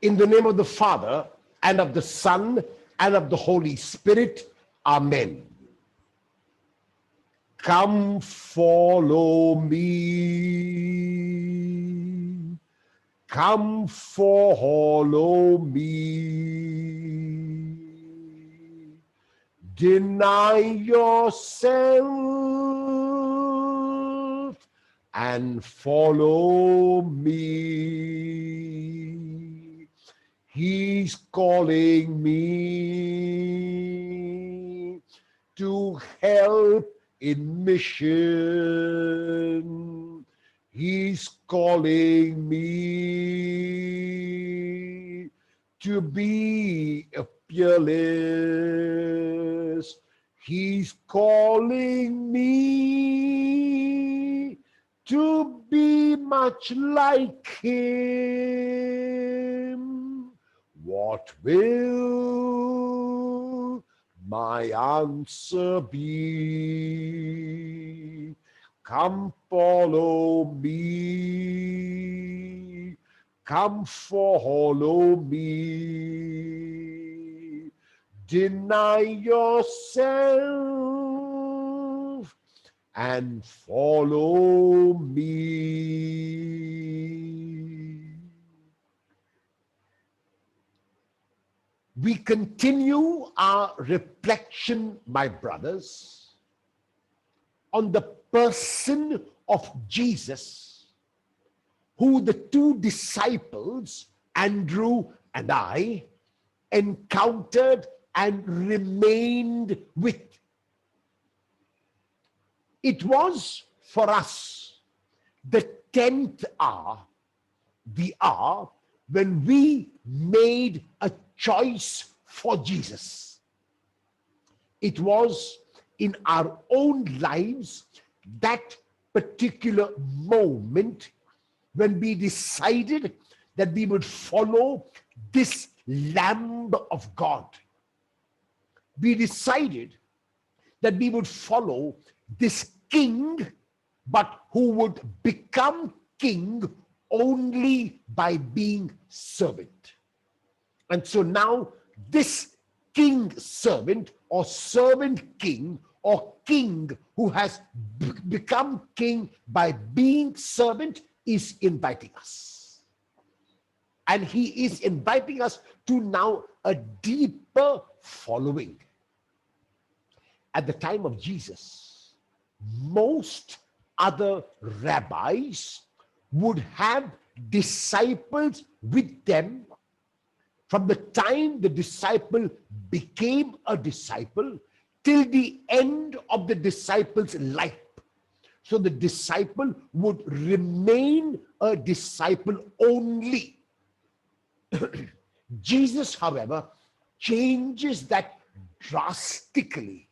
In the name of the Father, and of the Son, and of the Holy Spirit. Amen. Come follow me. Come follow me. Deny yourself and follow me. He's calling me to help in mission. He's calling me to be fearless. He's calling me to be much like him. What will my answer be? Come follow me. Come follow me. Deny yourself and follow me. We continue our reflection, my brothers, on the person of Jesus, who the two disciples, Andrew and I, encountered and remained with. It was for us the 10th hour, the hour when we made a choice for Jesus. It was in our own lives that particular moment when we decided that we would follow this Lamb of God. We decided that we would follow this king, but who would become king only by being servant. And so now this king servant or servant king or king who has become king by being servant is inviting us. And he is inviting us to now a deeper following. At the time of Jesus, most other rabbis would have disciples with them from the time the disciple became a disciple till the end of the disciple's life. So the disciple would remain a disciple only. Jesus, however, changes that drastically.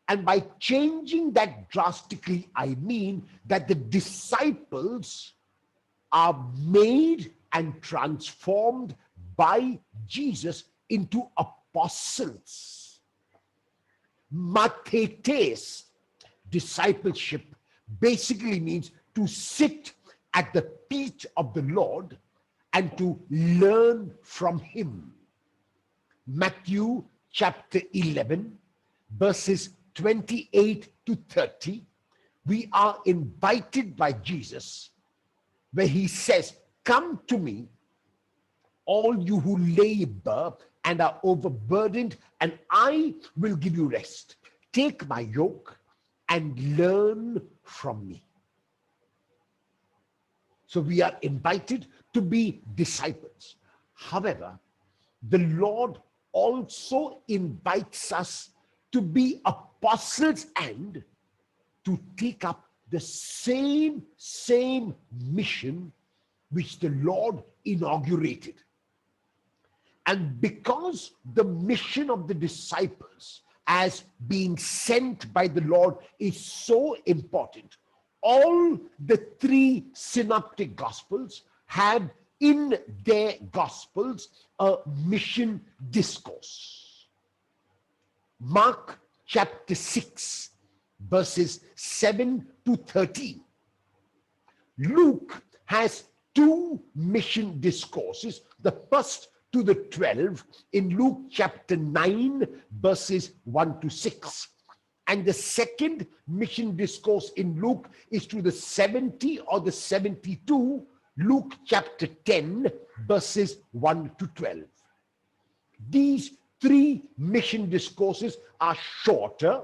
And by changing that drastically, I mean that the disciples are made and transformed by Jesus into apostles. Mathetes, discipleship, basically means to sit at the feet of the Lord and to learn from him. Matthew chapter 11, verses 28 to 30, we are invited by Jesus where he says, "Come to me, all you who labor and are overburdened, and I will give you rest. Take my yoke and learn from me." So we are invited to be disciples. However, the Lord also invites us to be apostles and to take up the same mission which the Lord inaugurated. And because the mission of the disciples as being sent by the Lord is so important, all the three synoptic gospels had in their gospels a mission discourse. Mark chapter 6, verses 7 to 13. Luke has two mission discourses, the first to the 12 in Luke chapter 9, verses 1 to 6. And the second mission discourse in Luke is to the 70 or the 72, Luke chapter 10, verses 1 to 12. These three mission discourses are shorter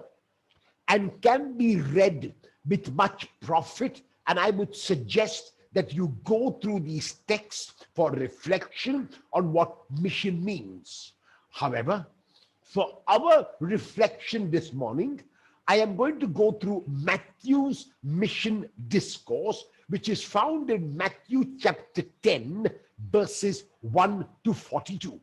and can be read with much profit, and I would suggest that you go through these texts for reflection on what mission means. However, for our reflection this morning, I am going to go through Matthew's mission discourse, which is found in Matthew chapter 10, verses 1 to 42.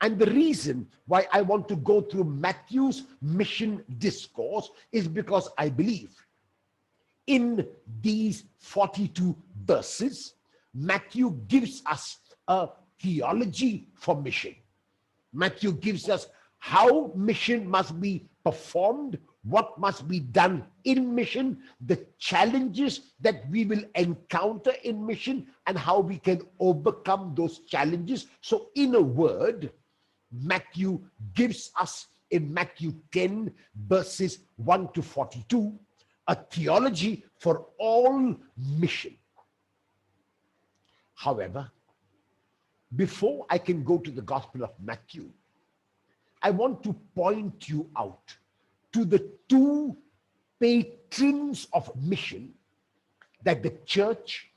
And the reason why I want to go through Matthew's mission discourse is because I believe in these 42 verses, Matthew gives us a theology for mission. Matthew gives us how mission must be performed, what must be done in mission, the challenges that we will encounter in mission, and how we can overcome those challenges. So in a word, Matthew gives us in Matthew 10, verses 1 to 42, a theology for all mission. However, before I can go to the Gospel of Matthew, I want to point you out to the two patrons of mission that the church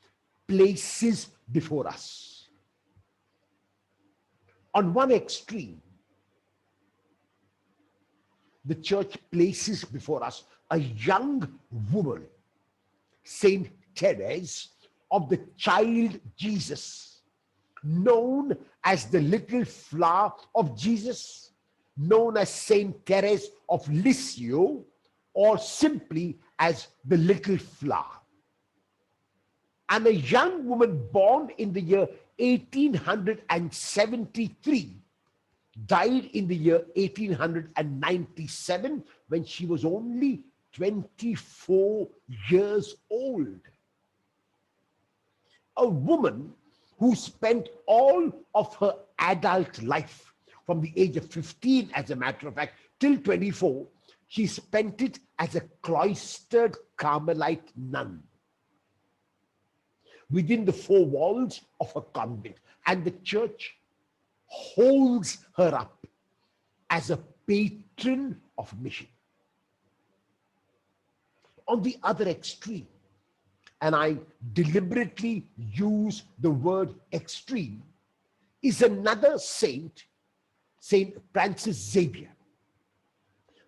places before us. On one extreme, the church places before us a young woman, Saint Therese of the Child Jesus, known as the little flower of Jesus, known as Saint Therese of Lisieux, or simply as the little flower. And a young woman born in the year 1873 died in the year 1897 when she was only 24 years old. A woman who spent all of her adult life, from the age of 15, as a matter of fact, till 24, she spent it as a cloistered Carmelite nun within the four walls of a convent, and the church holds her up as a patron of mission. On the other extreme, and I deliberately use the word extreme, is another saint, Saint Francis Xavier,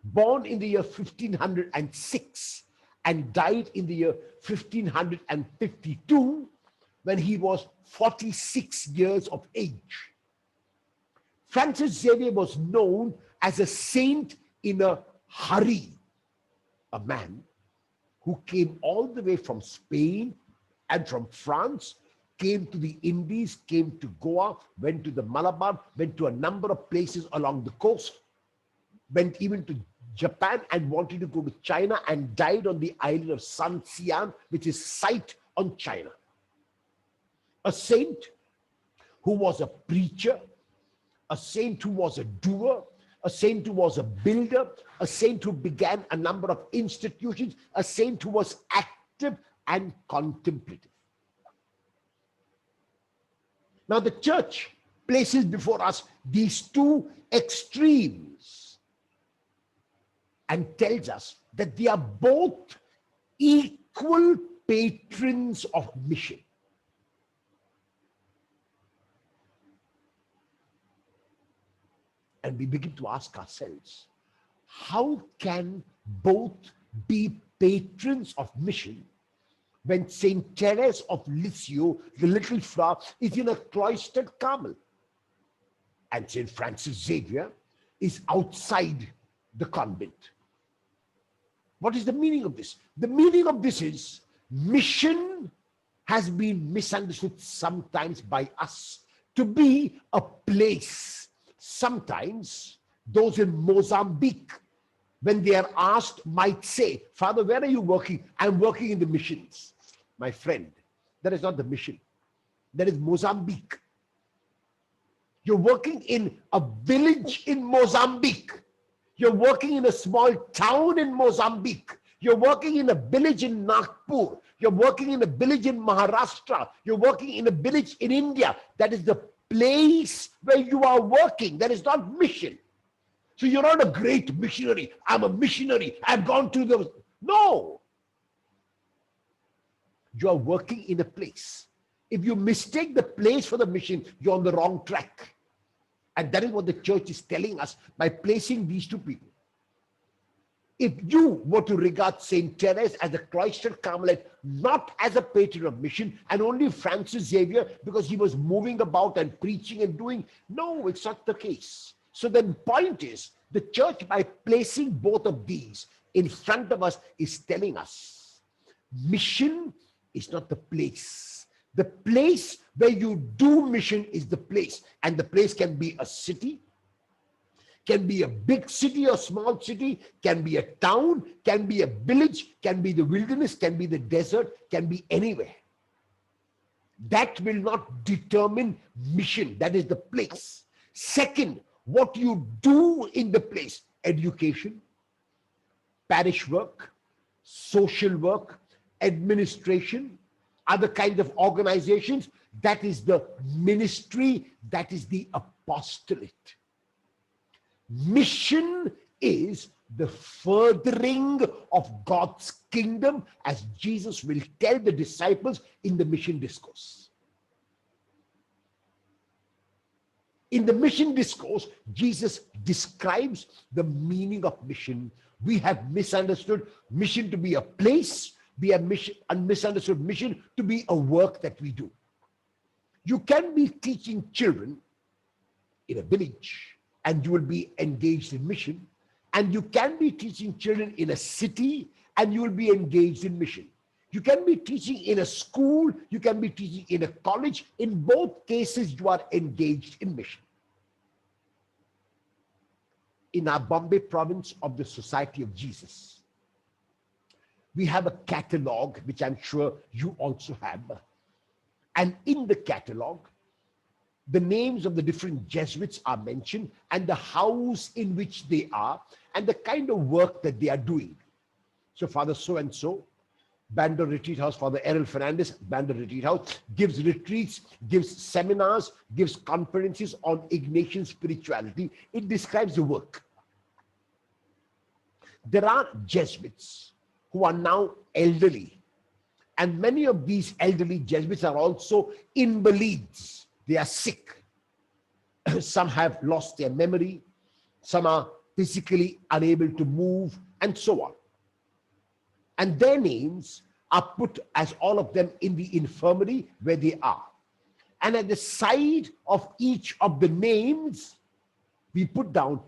born in the year 1506 and died in the year 1552 when he was 46 years of age. Francis Xavier was known as a saint in a hurry, a man who came all the way from Spain and from France, came to the Indies, came to Goa, went to the Malabar, went to a number of places along the coast, went even to Japan and wanted to go to China, and died on the island of San Xian, which is sight on China. A saint who was a preacher, a saint who was a doer, a saint who was a builder, a saint who began a number of institutions, a saint who was active and contemplative. Now the church places before us these two extremes and tells us that they are both equal patrons of mission. And we begin to ask ourselves, how can both be patrons of mission when Saint Therese of Lisieux, the little flower, is in a cloistered Carmel, and Saint Francis Xavier is outside the convent? What is the meaning of this? The meaning of this is mission has been misunderstood sometimes by us to be a place. Sometimes those in Mozambique, when they are asked, might say, "Father, where are you working?" "I'm working in the missions." My friend, that is not the mission. That is Mozambique. You're working in a village in Mozambique. You're working in a small town in Mozambique. You're working in a village in Nagpur. You're working in a village in Maharashtra. You're working in a village in India. That is the place where you are working. That is not mission. So you're not a great missionary. I'm a missionary. I've gone to the... No. You are working in a place. If you mistake the place for the mission, you're on the wrong track. And that is what the church is telling us by placing these two people. If you were to regard Saint Therese as a cloistered Carmelite, not as a patron of mission, and only Francis Xavier because he was moving about and preaching and doing, no, it's not the case. So the point is, the church, by placing both of these in front of us, is telling us mission is not the place. The place where you do mission is the place. And the place can be a city, can be a big city or small city, can be a town, can be a village, can be the wilderness, can be the desert, can be anywhere. That will not determine mission. That is the place. Second, what you do in the place: education, parish work, social work, administration, other kinds of organizations. That is the ministry. That is the apostolate. Mission is the furthering of God's kingdom, as Jesus will tell the disciples in the mission discourse. In the mission discourse, Jesus describes the meaning of mission. We have misunderstood mission to be a place. We have misunderstood mission to be a work that we do. You can be teaching children in a village and you will be engaged in mission. And you can be teaching children in a city and you will be engaged in mission. You can be teaching in a school, you can be teaching in a college. In both cases, you are engaged in mission. In our Bombay province of the Society of Jesus, we have a catalog, which I'm sure you also have. And in the catalog, the names of the different Jesuits are mentioned and the house in which they are and the kind of work that they are doing. So Father so-and-so, Bandar Retreat House, Father Errol Fernandez, Bandar Retreat House, gives retreats, gives seminars, gives conferences on Ignatian spirituality. It describes the work. There are Jesuits who are now elderly, and many of these elderly Jesuits are also invalids. They are sick. Some have lost their memory. Some are physically unable to move, and so on. And their names are put, as all of them, in the infirmary where they are. And at the side of each of the names, we put down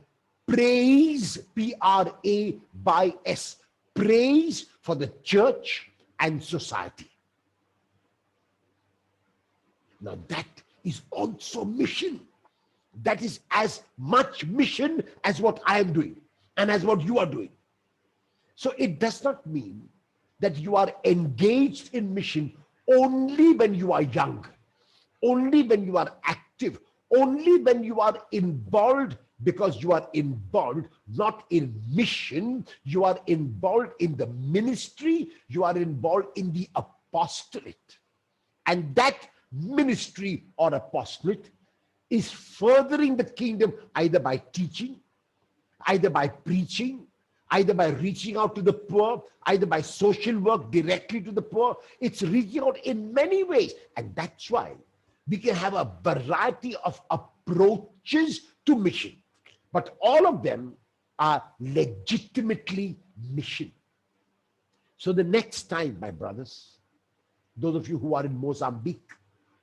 praise, P-R-A-Y-S, praise for the church and society. Now that is also mission. That is as much mission as what I am doing and as what you are doing. So it does not mean that you are engaged in mission only when you are young, only when you are active, only when you are involved, because you are involved not in mission, you are involved in the ministry, you are involved in the apostolate. And that ministry or apostolate is furthering the kingdom either by teaching, either by preaching, either by reaching out to the poor, either by social work directly to the poor. It's reaching out in many ways. And that's why we can have a variety of approaches to mission. But all of them are legitimately mission. So the next time, my brothers, those of you who are in Mozambique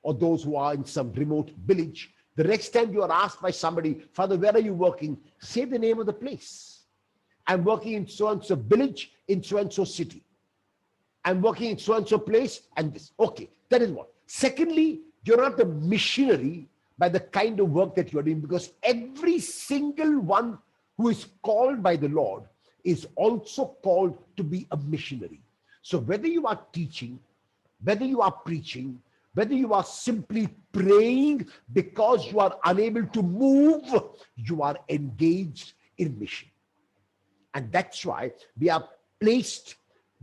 or those who are in some remote village, the next time you are asked by somebody, Father, where are you working? Say the name of the place. I'm working in so-and-so village, in so-and-so city. I'm working in so-and-so place and this. Okay, that is what. Secondly, you're not a missionary by the kind of work that you're doing, because every single one who is called by the Lord is also called to be a missionary. So whether you are teaching, whether you are preaching, whether you are simply praying because you are unable to move, you are engaged in mission. And that's why we have placed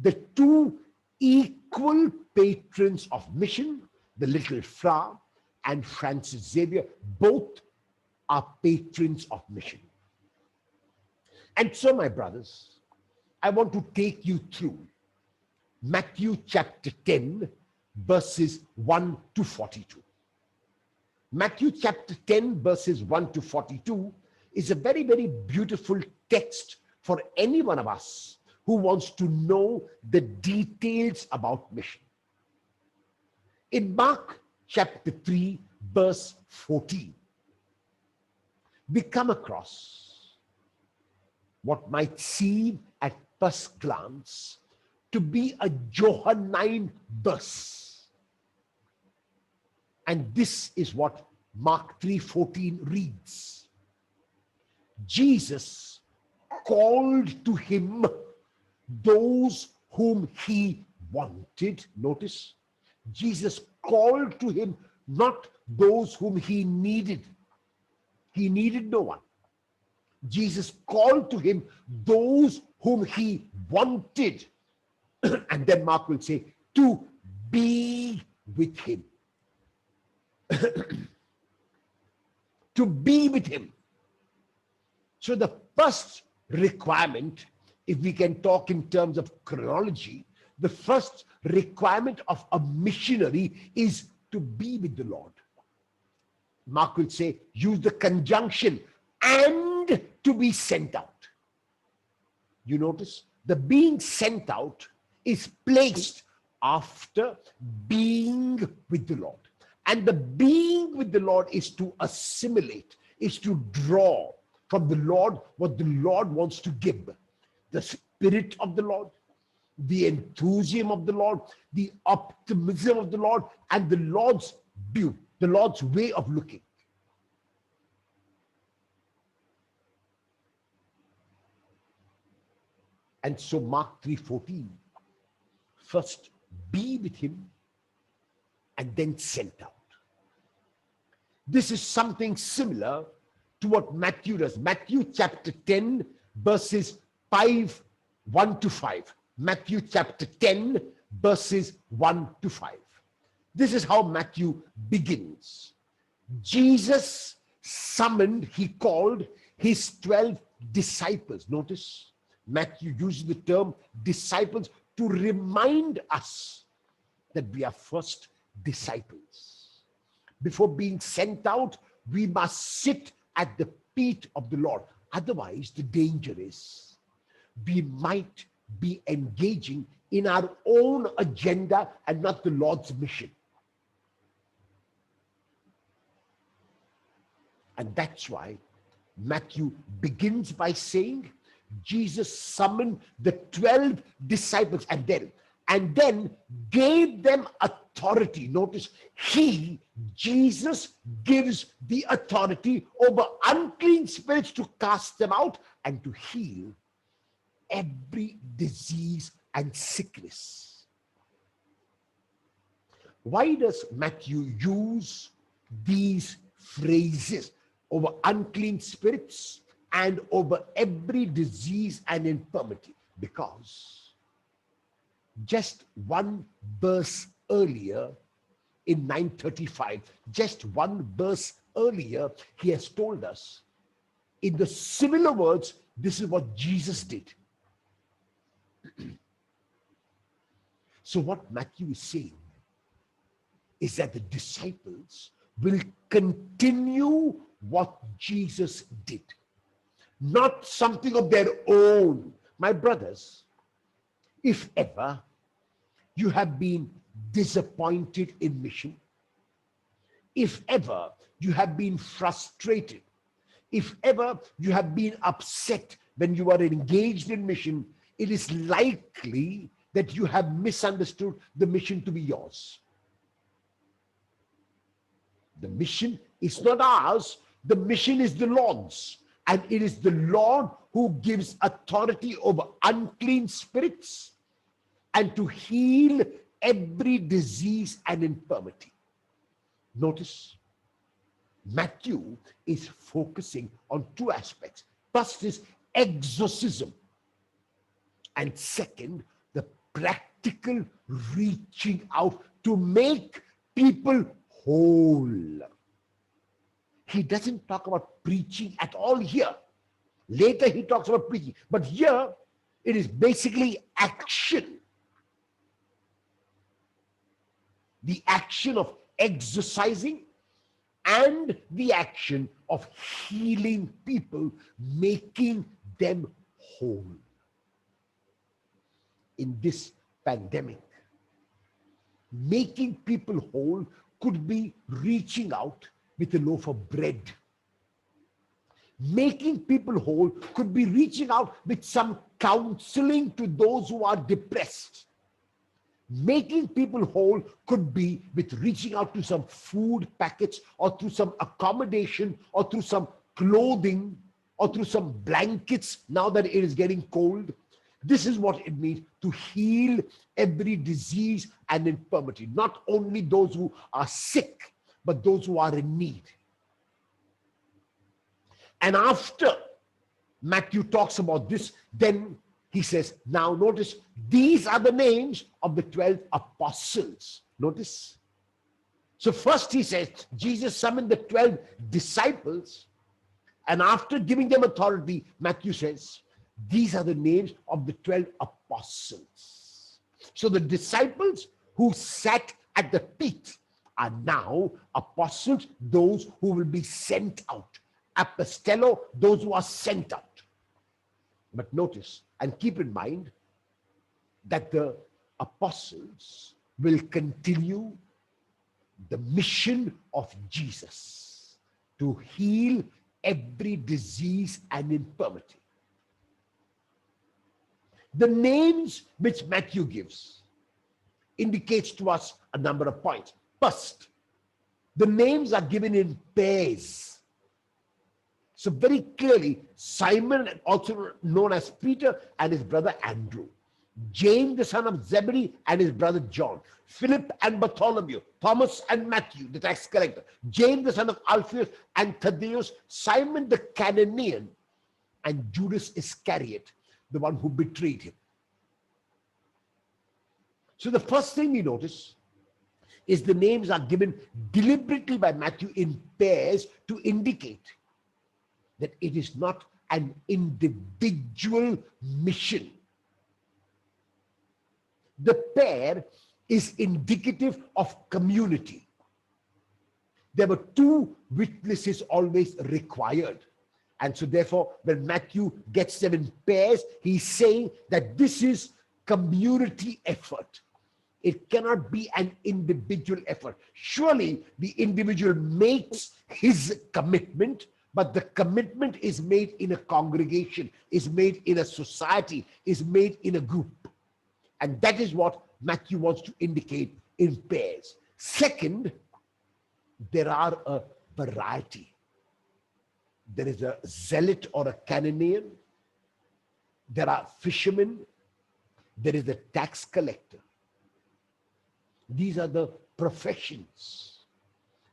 the two equal patrons of mission, the little Fra and Francis Xavier, both are patrons of mission. And so, my brothers, I want to take you through Matthew chapter 10, verses 1 to 42. Matthew chapter 10, verses 1 to 42 is a very, very beautiful text for any one of us who wants to know the details about mission. In Mark chapter 3, verse 14, we come across what might seem at first glance to be a Johannine verse. And this is what Mark 3:14 reads. Jesus called to him those whom he wanted. Notice, Jesus called to him not those whom he needed. He needed no one. Jesus called to him those whom he wanted. And then Mark will say, to be with him. To be with him. So the first requirement, if we can talk in terms of chronology, the first requirement of a missionary is to be with the Lord. Mark will say, use the conjunction, and to be sent out. You notice the being sent out is placed after being with the Lord. And the being with the Lord is to assimilate, is to draw from the Lord what the Lord wants to give. The Spirit of the Lord, the enthusiasm of the Lord, the optimism of the Lord, and the Lord's view, the Lord's way of looking. And so Mark 3:14, first be with him and then sent out. This is something similar to what Matthew does. Matthew chapter 10, verses 1 to 5. Matthew chapter 10, verses 1 to 5. This is how Matthew begins. Jesus summoned, he called his 12 disciples. Notice, Matthew uses the term disciples to remind us that we are first disciples. Before being sent out, we must sit at the feet of the Lord. Otherwise, the danger is we might be engaging in our own agenda and not the Lord's mission. And that's why Matthew begins by saying, Jesus summoned the 12 disciples and then gave them authority. Notice, Jesus gives the authority over unclean spirits to cast them out and to heal every disease and sickness. Why does Matthew use these phrases over unclean spirits and over every disease and infirmity? Because just one verse earlier, in 9:35, just one verse earlier, he has told us, in the similar words, this is what Jesus did. So what Matthew is saying is that the disciples will continue what Jesus did, not something of their own. My brothers, if ever you have been disappointed in mission, if ever you have been frustrated, if ever you have been upset when you are engaged in mission, it is likely that you have misunderstood the mission to be yours. The mission is not ours, the mission is the Lord's. And it is the Lord who gives authority over unclean spirits and to heal every disease and infirmity. Notice, Matthew is focusing on two aspects. First is exorcism, and second, the practical reaching out to make people whole. He doesn't talk about preaching at all here. Later he talks about preaching, but here it is basically action. The action of exorcising and the action of healing people, making them whole. In this pandemic, making people whole could be reaching out with a loaf of bread. Making people whole could be reaching out with some counseling to those who are depressed. Making people whole could be with reaching out to some food packets, or through some accommodation, or through some clothing, or through some blankets now that it is getting cold. This is what it means to heal every disease and infirmity, not only those who are sick, but those who are in need. And after Matthew talks about this, then he says, now notice, these are the names of the 12 apostles. Notice. So first he says, Jesus summoned the 12 disciples, and after giving them authority, Matthew says, these are the names of the 12 apostles. So the disciples who sat at the feet are now apostles, those who will be sent out. Apostello, those who are sent out. But notice and keep in mind that the apostles will continue the mission of Jesus to heal every disease and infirmity. The names which Matthew gives indicates to us a number of points. First, the names are given in pairs. So very clearly, Simon, also known as Peter, and his brother Andrew, James the son of Zebedee and his brother John, Philip and Bartholomew, Thomas and Matthew the tax collector, James the son of Alphaeus and Thaddeus, Simon the Canaanian, and Judas Iscariot, the one who betrayed him. So the first thing we notice is the names are given deliberately by Matthew in pairs to indicate that it is not an individual mission. The pair is indicative of community. There were two witnesses always required. And so therefore, when Matthew gets them in pairs, he's saying that this is community effort. It cannot be an individual effort. Surely the individual makes his commitment, but the commitment is made in a congregation, is made in a society, is made in a group. And that is what Matthew wants to indicate in pairs. Second, there are a variety. There is a zealot or a Canaanian. There are fishermen. There is a tax collector. These are the professions.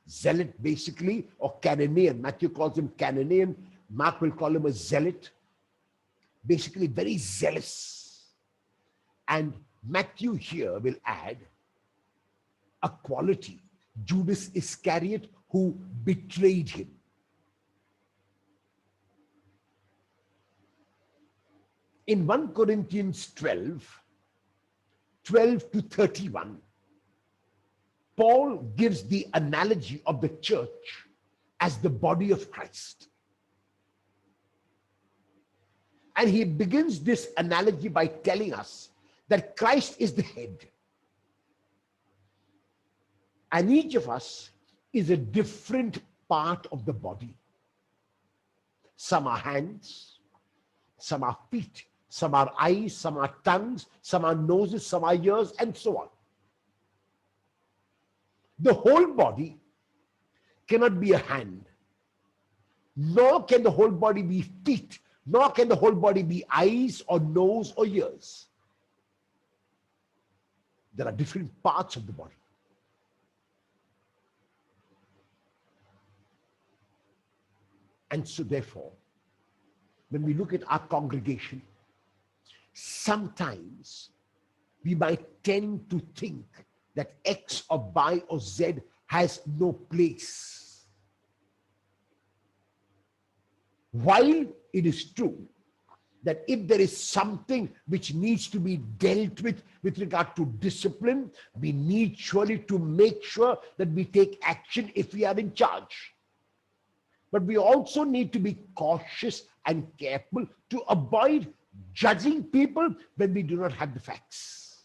Zealot basically, or Canaanian. Matthew calls him Canaanian. Mark will call him a zealot. Basically very zealous. And Matthew here will add a quality, Judas Iscariot, who betrayed him. In 1 Corinthians 12 to 31, Paul gives the analogy of the church as the body of Christ. And he begins this analogy by telling us that Christ is the head. And each of us is a different part of the body. Some are hands, some are feet, some are eyes, some are tongues, some are noses, some are ears, and so on. The whole body cannot be a hand, nor can the whole body be feet, nor can the whole body be eyes or nose or ears. There are different parts of the body. And so therefore, when we look at our congregation, sometimes we might tend to think that X or Y or Z has no place. While it is true that if there is something which needs to be dealt with regard to discipline, we need surely to make sure that we take action if we are in charge. But we also need to be cautious and careful to avoid judging people when we do not have the facts.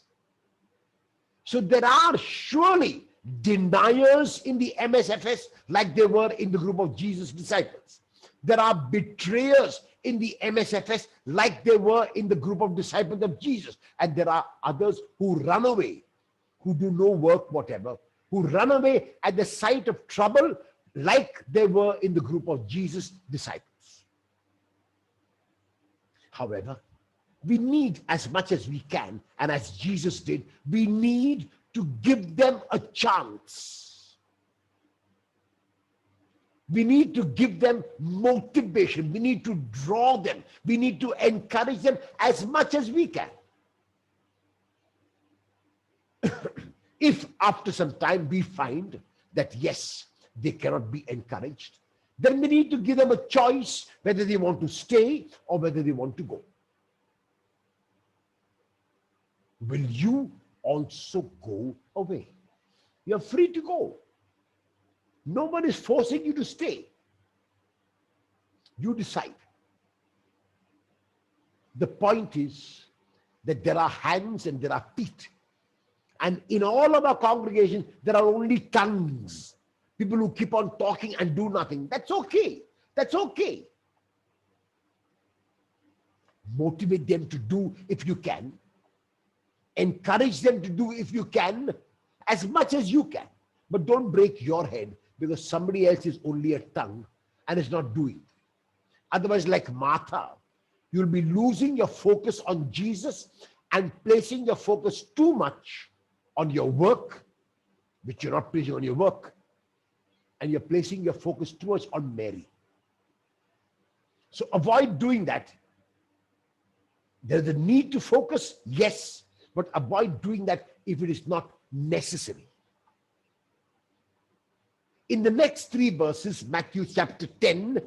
So there are surely deniers in the MSFS like there were in the group of Jesus' disciples. There are betrayers in the MSFS like they were in the group of disciples of Jesus. And there are others who run away, who do no work whatever, who run away at the sight of trouble like they were in the group of Jesus' disciples. However, we need, as much as we can, and as Jesus did, we need to give them a chance. We need to give them motivation. We need to draw them. We need to encourage them as much as we can. If after some time we find that yes, they cannot be encouraged, then we need to give them a choice whether they want to stay or whether they want to go. Will you also go away? You're free to go. No one is forcing you to stay. You decide. The point is that there are hands and there are feet. And in all of our congregations, there are only tongues. People who keep on talking and do nothing. That's okay. That's okay. Motivate them to do if you can. Encourage them to do if you can, as much as you can. But don't break your head because somebody else is only a tongue and is not doing. Otherwise, like Martha, you'll be losing your focus on Jesus and placing your focus too much on your work, which you're not placing on your work, and you're placing your focus too much on Mary. So avoid doing that. There's a need to focus, yes, but avoid doing that if it is not necessary. In the next 3 verses, Matthew chapter 10,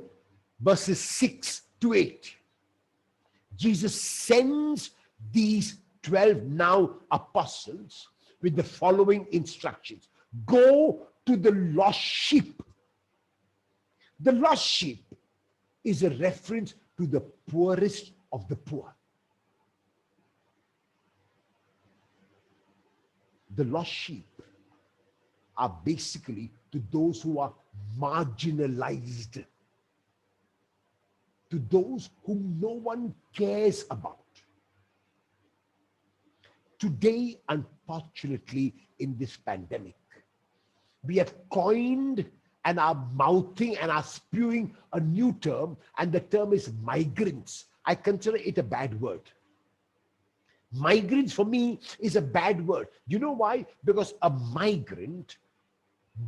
verses 6 to 8, Jesus sends these 12 now apostles with the following instructions. Go to the lost sheep. The lost sheep is a reference to the poorest of the poor. The lost sheep are basically to those who are marginalized, to those whom no one cares about. Today, unfortunately, in this pandemic, we have coined and are mouthing and are spewing a new term, and the term is migrants. I consider it a bad word. Migrants for me is a bad word. You know why? Because a migrant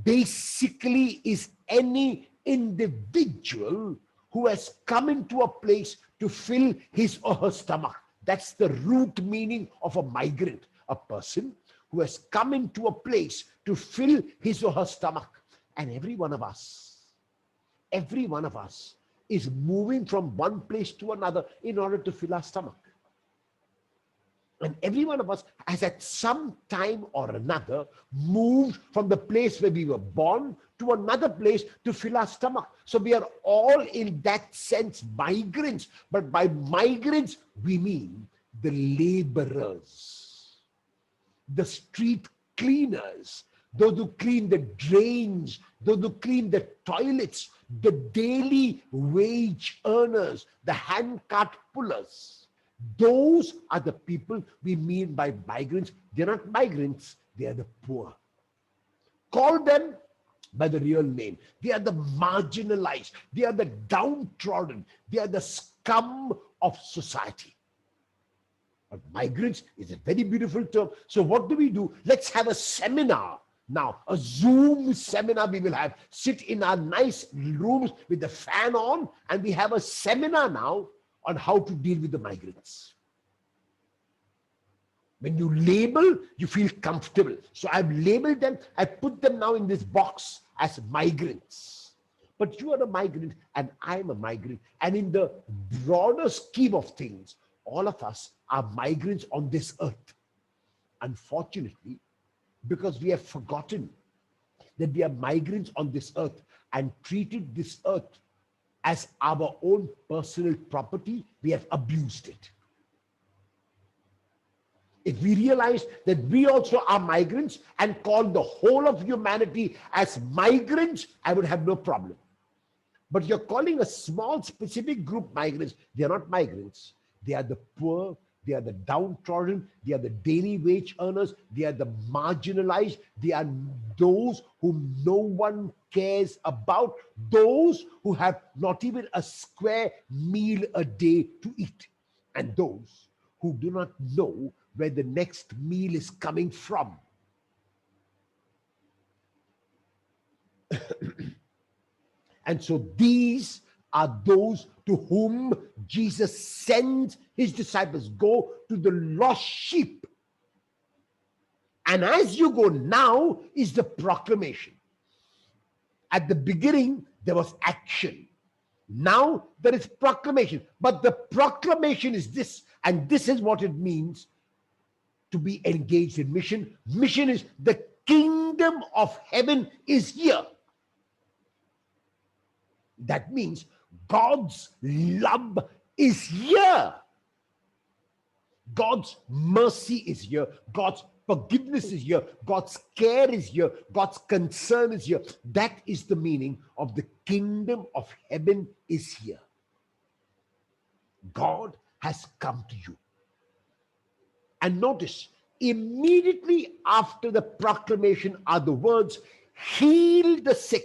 basically is any individual who has come into a place to fill his or her stomach. That's the root meaning of a migrant, a person who has come into a place to fill his or her stomach. And every one of us is moving from one place to another in order to fill our stomach. And every one of us has at some time or another moved from the place where we were born to another place to fill our stomach. So we are all in that sense migrants. But by migrants, we mean the laborers, the street cleaners, those who clean the drains, those who clean the toilets, the daily wage earners, the hand cart pullers. Those are the people we mean by migrants. They're not migrants, they are the poor. Call them by the real name. They are the marginalized, they are the downtrodden, they are the scum of society. But migrants is a very beautiful term. So what do? Let's have a seminar Now, a Zoom seminar we will have, sit in our nice rooms with the fan on, and we have a seminar now on how to deal with the migrants. When you label, you feel comfortable. So I've labeled them, I put them now in this box as migrants. But you are a migrant and I'm a migrant. And in the broader scheme of things, all of us are migrants on this earth. Unfortunately, because we have forgotten that we are migrants on this earth and treated this earth as our own personal property, we have abused it. If we realize that we also are migrants and call the whole of humanity as migrants, I would have no problem. But you're calling a small specific group migrants. They are not migrants. They are the poor, they are the downtrodden, they are the daily wage earners, they are the marginalized, they are those whom no one cares about, those who have not even a square meal a day to eat, and those who do not know where the next meal is coming from. And so these are those to whom Jesus sends his disciples. Go to the lost sheep. And as you go, now is the proclamation. At the beginning, there was action. Now there is proclamation. But the proclamation is this, and this is what it means to be engaged in mission. Mission is the kingdom of heaven is here. That means God's love is here. God's mercy is here. God's forgiveness is here. God's care is here. God's concern is here. That is the meaning of the kingdom of heaven is here. God has come to you. And notice, immediately after the proclamation are the words, heal the sick,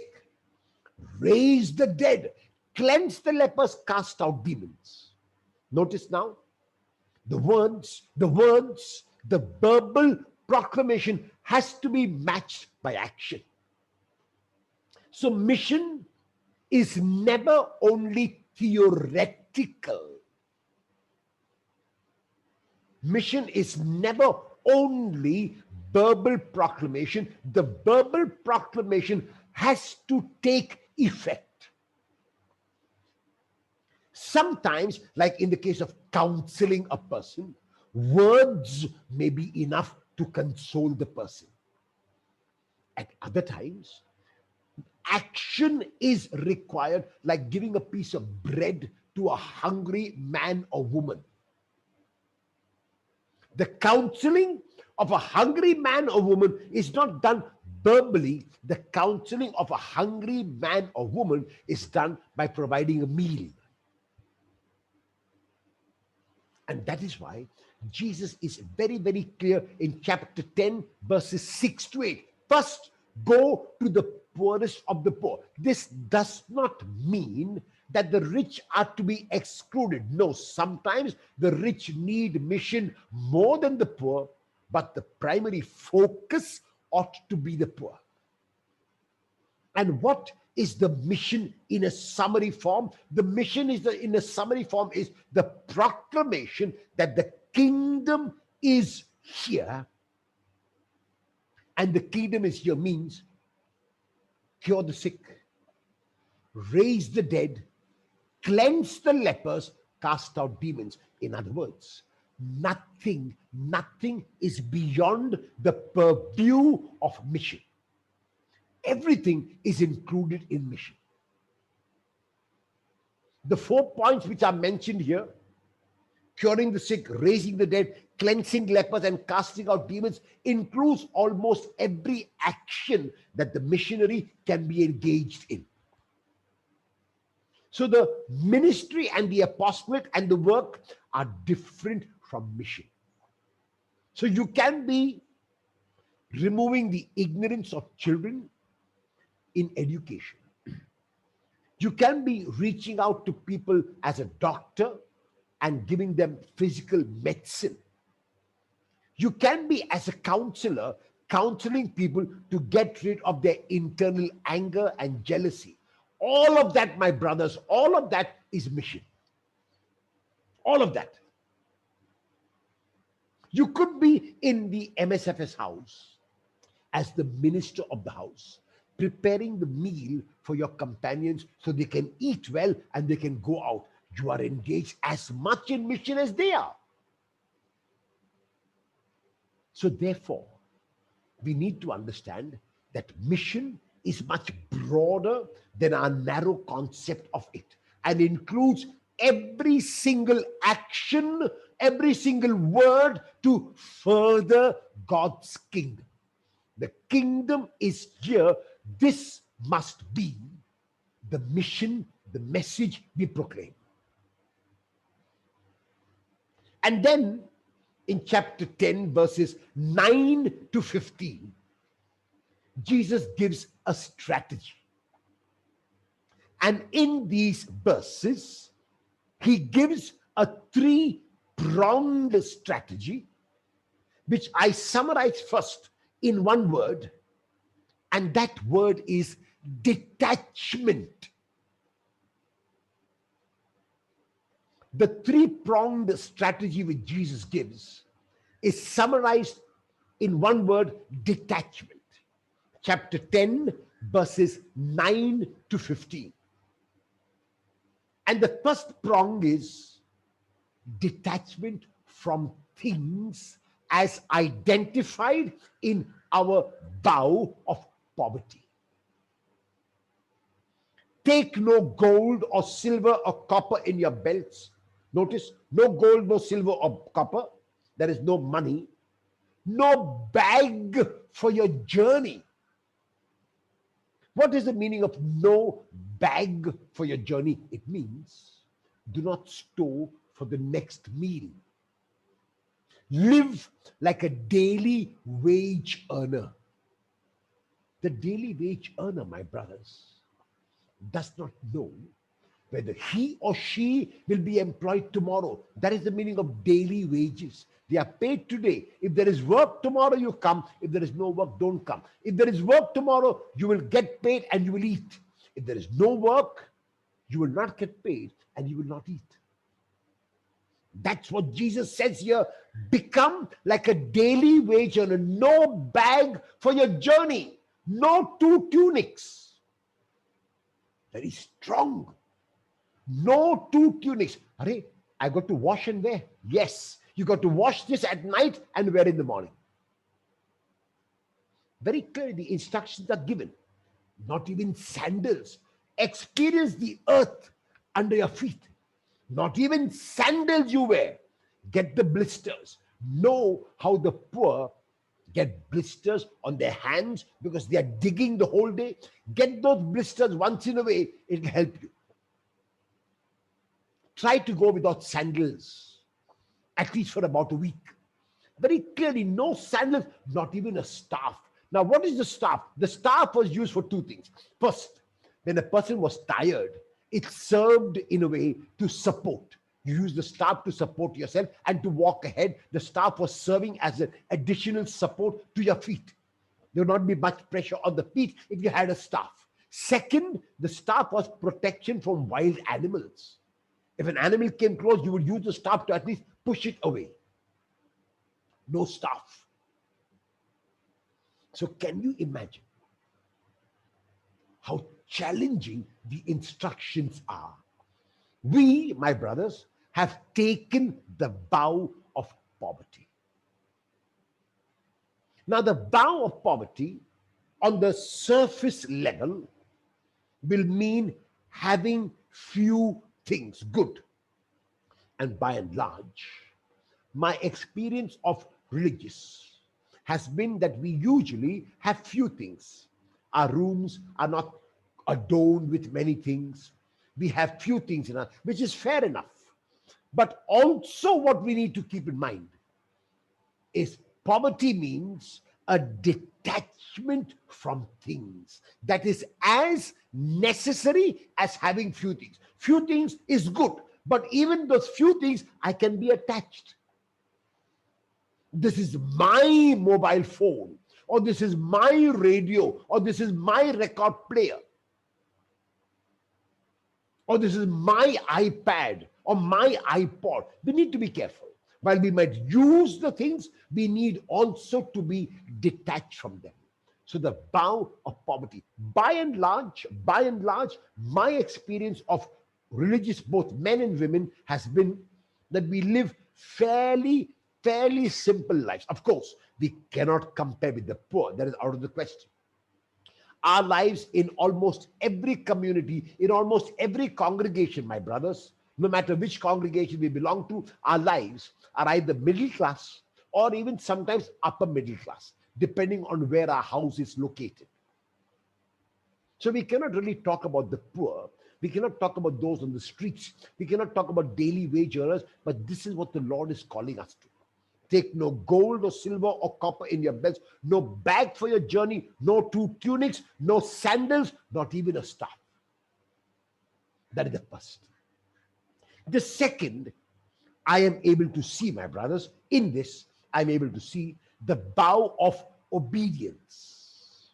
raise the dead, cleanse the lepers, cast out demons. Notice now, the verbal proclamation has to be matched by action. So mission is never only theoretical. Mission is never only verbal proclamation. The verbal proclamation has to take effect. Sometimes, like in the case of counseling a person, words may be enough to console the person. At other times, action is required, like giving a piece of bread to a hungry man or woman. The counseling of a hungry man or woman is not done verbally. The counseling of a hungry man or woman is done by providing a meal. And that is why Jesus is very, very clear in chapter 10, verses 6 to 8. First, go to the poorest of the poor. This does not mean that the rich are to be excluded. No, sometimes the rich need mission more than the poor, but the primary focus ought to be the poor. And what is the mission in a summary form? The mission is in a summary form is the proclamation that the kingdom is here. And the kingdom is here means cure the sick, raise the dead, cleanse the lepers, cast out demons. In other words, nothing is beyond the purview of mission. Everything is included in mission. The 4 points which are mentioned here, curing the sick, raising the dead, cleansing lepers, and casting out demons, includes almost every action that the missionary can be engaged in. So the ministry and the apostolate and the work are different from mission. So you can be removing the ignorance of children in education. You can be reaching out to people as a doctor and giving them physical medicine. You can be, as a counselor, counseling people to get rid of their internal anger and jealousy. All of that, my brothers, all of that is mission. All of that. You could be in the MSFS house as the minister of the house, preparing the meal for your companions so they can eat well and they can go out. You are engaged as much in mission as they are. So therefore, we need to understand that mission is much broader than our narrow concept of it, and includes every single action, every single word to further God's kingdom. The kingdom is here. This must be the mission, the message we proclaim. And then in chapter 10, verses 9 to 15, Jesus gives a strategy. And in these verses, he gives a three-pronged strategy, which I summarize first in one word, and that word is detachment. The three-pronged strategy which Jesus gives is summarized in one word, detachment. Chapter 10, verses 9 to 15. And the first prong is detachment from things as identified in our vow of poverty. Take no gold or silver or copper in your belts. Notice, no gold, no silver or copper. There is no money. No bag for your journey. What is the meaning of no bag for your journey? It means do not store for the next meal. Live like a daily wage earner. The daily wage earner, my brothers, does not know whether he or she will be employed tomorrow. That is the meaning of daily wages. They are paid today. If there is work tomorrow, you come. If there is no work, don't come. If there is work tomorrow, you will get paid and you will eat. If there is no work, you will not get paid and you will not eat. That's what Jesus says here. Become like a daily wage earner. No bag for your journey. No two tunics. Very strong. No two tunics. Arey, I got to wash and wear. Yes, you got to wash this at night and wear in the morning. Very clearly, the instructions are given. Not even sandals. Experience the earth under your feet. Not even sandals you wear. Get the blisters. Know how the poor get blisters on their hands because they are digging the whole day. Get those blisters once in a way. It will help you. Try to go without sandals, at least for about a week. Very clearly, no sandals, not even a staff. Now, what is the staff? The staff was used for two things. First, when a person was tired, it served in a way to support. You use the staff to support yourself and to walk ahead. The staff was serving as an additional support to your feet. There would not be much pressure on the feet if you had a staff. Second, the staff was protection from wild animals. If an animal came close, you would use the staff to at least push it away. No staff. So can you imagine how challenging the instructions are? We, my brothers, have taken the vow of poverty. Now, the vow of poverty on the surface level will mean having few things good. And by and large, my experience of religious has been that we usually have few things. Our rooms are not adorned with many things. We have few things in us, which is fair enough. But also what we need to keep in mind is poverty means a detachment from things that is as necessary as having few things. Few things is good, but even those few things, I can be attached. This is my mobile phone. or this is my radio, or this is my record player, or this is my iPad or my iPod. We need to be careful. While we might use the things, we need also to be detached from them. So the vow of poverty, by and large, my experience of religious, both men and women, has been that we live fairly simple lives. Of course, we cannot compare with the poor. That is out of the question. Our lives in almost every community, in almost every congregation, my brothers, no matter which congregation we belong to, our lives are either middle class or even sometimes upper middle class, depending on where our house is located. So we cannot really talk about the poor. We cannot talk about those on the streets. We cannot talk about daily wage earners, but this is what the Lord is calling us to. Take no gold or silver or copper in your belts, no bag for your journey, no 2 tunics, no sandals, not even a staff. That is the first. The second, I am able to see, my brothers, in this, I'm able to see the vow of obedience.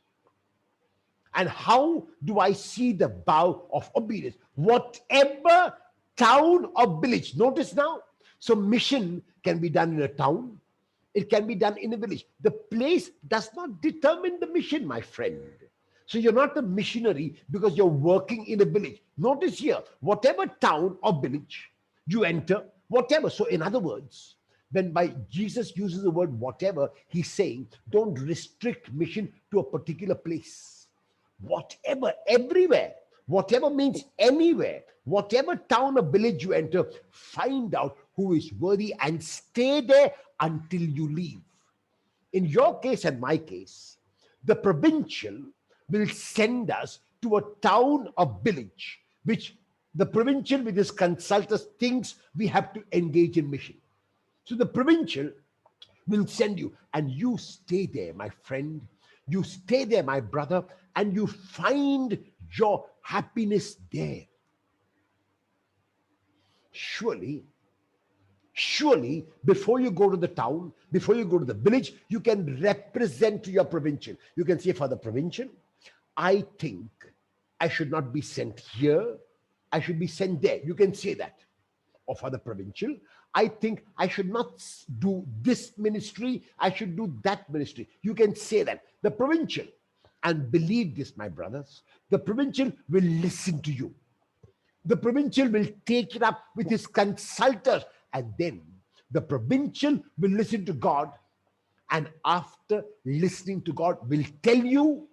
And how do I see the vow of obedience? Whatever town or village, notice now, so mission can be done in a town, it can be done in a village. The place does not determine the mission, my friend. So you're not a missionary because you're working in a village. Notice here, whatever town or village you enter, whatever. So in other words, when by Jesus uses the word whatever, he's saying, don't restrict mission to a particular place. Whatever, everywhere. Whatever means anywhere. Whatever town or village you enter, find out who is worthy and stay there until you leave. In your case and my case, the provincial will send us to a town or village, which the provincial with his consultants thinks we have to engage in mission. So the provincial will send you, and you stay there, my friend. You stay there, my brother, and you find your happiness there. Surely, before you go to the town, before you go to the village, you can represent to your provincial. You can say, for the provincial, I think I should not be sent here, I should be sent there. You can say that. Or for the provincial, I think I should not do this ministry, I should do that ministry. You can say that. The provincial, and believe this, my brothers, the provincial will listen to you. The provincial will take it up with his consultants, and then the provincial will listen to God, and after listening to God will tell you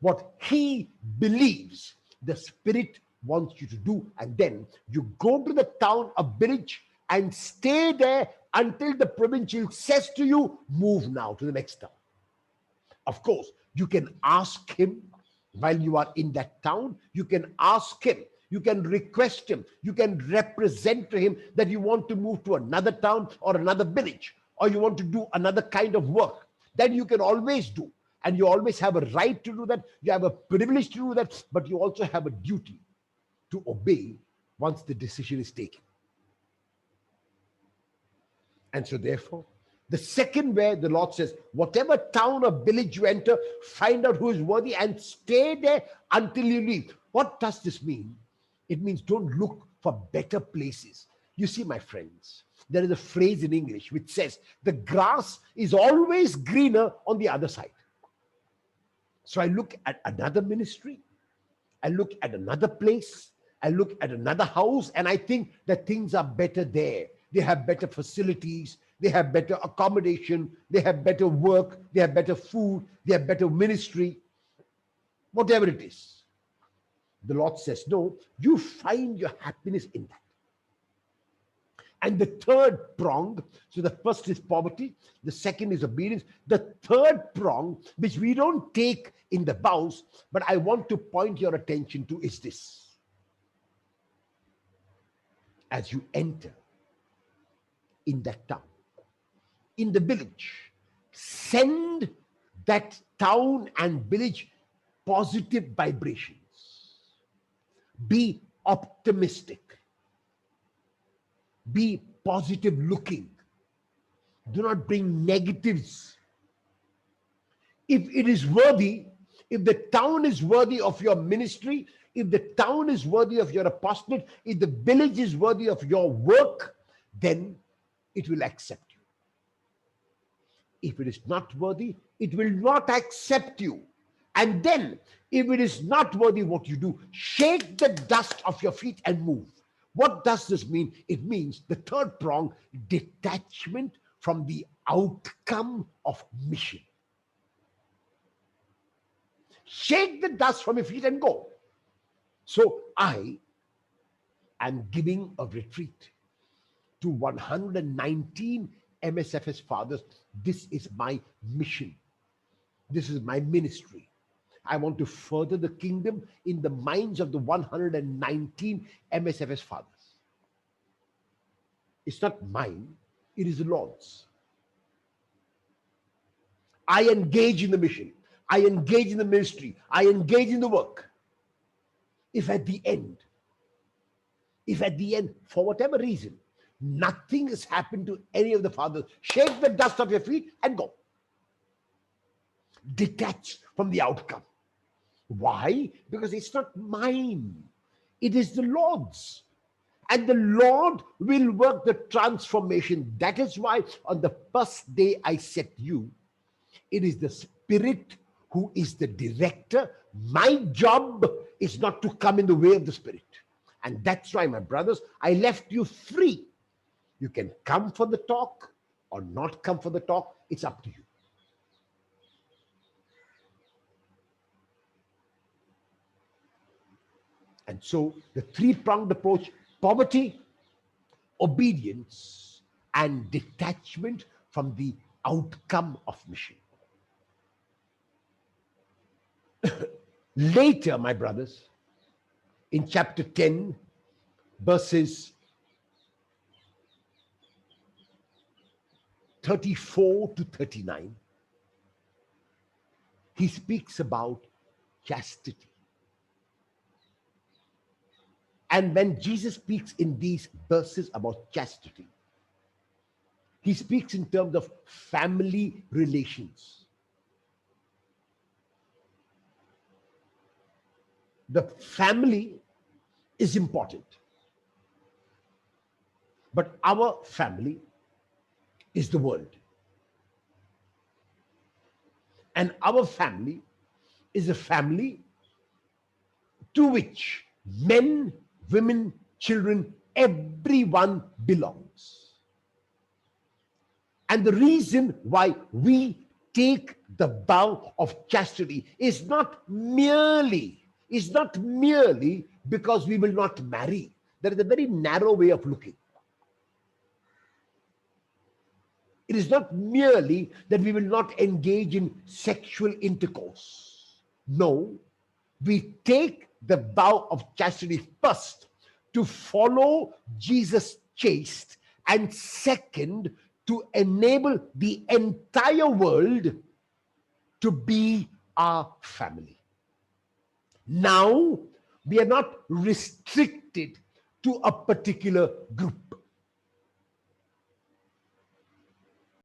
what he believes the Spirit wants you to do, and then you go to the town or village and stay there until the provincial says to you, move now to the next town. Of course, you can ask him while you are in that town. You can ask him, you can request him, you can represent to him that you want to move to another town or another village, or you want to do another kind of work. That you can always do, and you always have a right to do that. You have a privilege to do that, but you also have a duty to obey once the decision is taken. And so therefore, the second, where the Lord says, whatever town or village you enter, find out who is worthy and stay there until you leave. What does this mean? It means don't look for better places. You see, my friends, there is a phrase in English which says, the grass is always greener on the other side. So I look at another ministry, I look at another place, I look at another house, and I think that things are better there. They have better facilities, they have better accommodation, they have better work, they have better food, they have better ministry, whatever it is. The Lord says, no, you find your happiness in that. And the third prong, so the first is poverty, the second is obedience. The third prong, which we don't take in the vows, but I want to point your attention to, is this. As you enter in that town, in the village, send that town and village positive vibrations. Be optimistic. Be positive looking. Do not bring negatives. If it is worthy, if the town is worthy of your ministry, if the town is worthy of your apostolate, if the village is worthy of your work, then it will accept you. If it is not worthy, it will not accept you. And then, if it is not worthy what you do, shake the dust off your feet and move. What does this mean? It means the third prong, detachment from the outcome of mission. Shake the dust from your feet and go. So I am giving a retreat to 119 MSFS fathers. This is my mission. This is my ministry. I want to further the kingdom in the minds of the 119 MSFS fathers. It's not mine, it is the Lord's. I engage in the mission. I engage in the ministry. I engage in the work. If at the end, for whatever reason, nothing has happened to any of the fathers, shake the dust off your feet and go. Detach from the outcome. Why? Because it's not mine. It is the Lord's. And the Lord will work the transformation. That is why on the first day I set you, it is the Spirit who is the director. My job is not to come in the way of the Spirit. And that's why, my brothers, I left you free. You can come for the talk or not come for the talk. It's up to you. And so the three-pronged approach: poverty, obedience, and detachment from the outcome of mission. Later, my brothers, in chapter 10, verses 34 to 39, he speaks about chastity. And when Jesus speaks in these verses about chastity, he speaks in terms of family relations. The family is important, but our family is the world. And our family is a family to which men, women, children, everyone belongs. And the reason why we take the vow of chastity is not merely because we will not marry. There is a very narrow way of looking. It is not merely that we will not engage in sexual intercourse. No, we take the vow of chastity first to follow Jesus chaste, and second, to enable the entire world to be our family. Now, we are not restricted to a particular group.